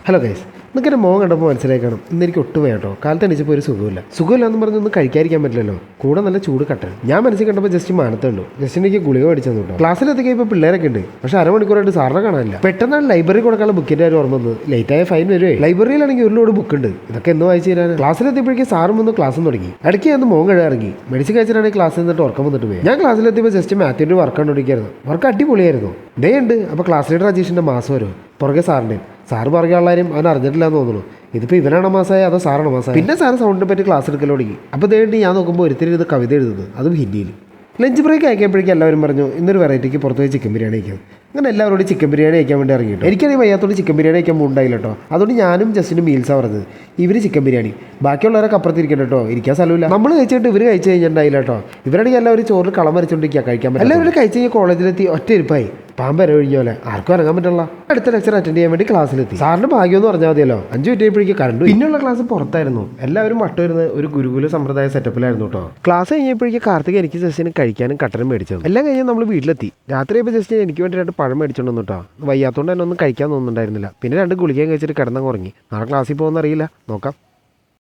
Hello guys, നിനക്കെൻ്റെ മോൻ കണ്ടപ്പോൾ മനസ്സിലാക്കണം ഇന്ന് എനിക്ക് ഒട്ടും കേട്ടോ. കാലത്ത് എണീച്ചപ്പോൾ ഒരു സുഖമില്ല എന്ന് പറഞ്ഞൊന്നും കഴിക്കാതിരിക്കാൻ പറ്റില്ലല്ലോ. കൂടെ നല്ല ചൂട് കട്ടൻ. ഞാൻ മനസ്സിൽ കണ്ടപ്പോൾ ജസ്റ്റ് മാനത്തുള്ളൂ. ജസ്റ്റ് എനിക്ക് ഗുളിക മേടിച്ചു കേട്ടോ. ക്ലാസ്സിലെത്തിക്കാൻ ഇപ്പോൾ പിള്ളേരൊക്കെ ഉണ്ട്, പക്ഷേ അരമണിക്കൂറായിട്ട് സാറിനെ കാണാനില്ല. പെട്ടെന്നാണ് ലൈബ്രറി കൊടുക്കാനുള്ള ബുക്കിൻ്റെ കാര്യം ഓർമ്മ വന്നത്. ലേറ്റായ ഫൈൻ വരുവേ. ലൈബ്രറിയിലാണെങ്കിൽ ഒരു ലോഡ് ബുക്ക് ഉണ്ട്. ഇതൊക്കെ എന്ന് വായിച്ചു തരാൻ. ക്ലാസ്സിലെത്തിയപ്പോഴേക്കും സാറും വന്ന് ക്ലാസ്സും തുടങ്ങി. ഇടയ്ക്ക് ഞാൻ മോൻ ഇറങ്ങി മെഡിസിൻ കഴിച്ചിട്ടാണ് ക്ലാസ്സിൽ നിന്നിട്ട് ഉറക്കം വന്നിട്ട് പോയി. ഞാൻ ക്ലാസ്സിലെത്തിയപ്പോൾ ജസ്റ്റ് മാത്യുവിൻ്റെ വർക്ക് കണ്ടുപിടിക്കായിരുന്നു. വർക്ക് അടിപൊളിയായിരുന്നു. ഡേ ഉണ്ട്. അപ്പോൾ ക്ലാസ് ലീഡർ അജീഷിൻ്റെ മാസം വരും. പുറകെ സാറിൻ്റെയും സാറ് പുറകെ ഉള്ളവരും അവൻ അറിഞ്ഞിട്ടില്ല എന്ന് തോന്നുന്നു. ഇതിപ്പോൾ ഇവനാണോ മാസമായ അതോ സാറാണോ മാസമായ. പിന്നെ സാറ് സൗണ്ടിനെ പറ്റി ക്ലാസ് എടുക്കൽ തുടങ്ങി. അപ്പോൾ ഇതേണ്ടി ഞാൻ നോക്കുമ്പോൾ ഒരുത്തിരി ഇത് കവിത എഴുതുന്നത്, അതും ഹിന്ദിയിൽ. ലഞ്ച് ബ്രേക്ക് അയക്കുമ്പോഴേക്കും എല്ലാവരും പറഞ്ഞു ഇന്നൊരു വെറൈറ്റിക്ക് പുറത്ത് പോയി ചിക്കൻ ബിരിയാണി കഴിക്കും. അങ്ങനെ എല്ലാവരോടും ചിക്കൻ ബിരിയാണി കഴിക്കാൻ വേണ്ടി ഇറങ്ങിയിട്ടു. എനിക്കാണെങ്കിൽ വയ്യാത്തോട് ചിക്കൻ ബിരിയാണി കഴിക്കാൻ ഉണ്ടായില്ല കേട്ടോ. അതുകൊണ്ട് ഞാനും ജസ്റ്റിനും മീൽസാണ് പറഞ്ഞത്. ഇവർ ചിക്കൻ ബിരിയാണി, ബാക്കിയുള്ളവരൊക്കെ അപ്പുറത്തിരിക്കണം കേട്ടോ. ഇരിക്കാൻ സ്ഥലമില്ല. നമ്മൾ കഴിച്ചിട്ട് ഇവർ കഴിച്ച് കഴിഞ്ഞിട്ടുണ്ടായില്ല കേട്ടോ. ഇവരാണെങ്കിൽ എല്ലാവരും ചോറിൽ കളം വരച്ചുകൊണ്ടിരിക്കുക, കഴിക്കാൻ പറ്റും. എല്ലാവരും കഴിച്ച് കഴിഞ്ഞ് കോളേജിലെത്തി ഒറ്റ ഇരിപ്പായി. പാമ്പ് കഴിഞ്ഞ പോലെ ആർക്കും ഇറങ്ങാൻ പറ്റില്ല. അടുത്ത ലെക്ചർ അറ്റൻഡ് ചെയ്യാൻ വേണ്ടി ക്ലാസ്സിലെത്തി. സാറിന് ഭാഗ്യം എന്ന് പറഞ്ഞാൽ മതിയല്ലോ. 5 മിനിറ്റ് കഴിയുമ്പോഴേക്കും കറണ്ട്. പിന്നെയുള്ള ക്ലാസ് പുറത്തായിരുന്നു. എല്ലാവരും വരുന്ന ഒരു ഗുരുകുല സമ്പ്രദായ സെറ്റപ്പിലായിരുന്നു കേട്ടോ. ക്ലാസ് കഴിഞ്ഞപ്പോഴേക്കും കാർത്തിക് എനിക്ക് ജസ്റ്റിന് കഴിക്കാനും കട്ടനും മേടിച്ചത്. എല്ലാം കഴിഞ്ഞ് നമ്മൾ വീട്ടിലെത്തി. രാത്രി ഇപ്പോൾ ജസ്റ്റ് എനിക്ക് വേണ്ടി 2 പഴം മേടിച്ചോണ്ടു കേട്ടോ. വയ്യാത്തോണ്ട് തന്നെ ഒന്നും കഴിക്കാൻ തോന്നുന്നുണ്ടായിരുന്നില്ല. പിന്നെ 2 ഗുളികയും കഴിച്ചിട്ട് കിടന്നങ്ങ് ഉറങ്ങി. നാളെ ക്ലാസ്സിൽ പോകുന്ന അറിയില്ല, നോക്കാം.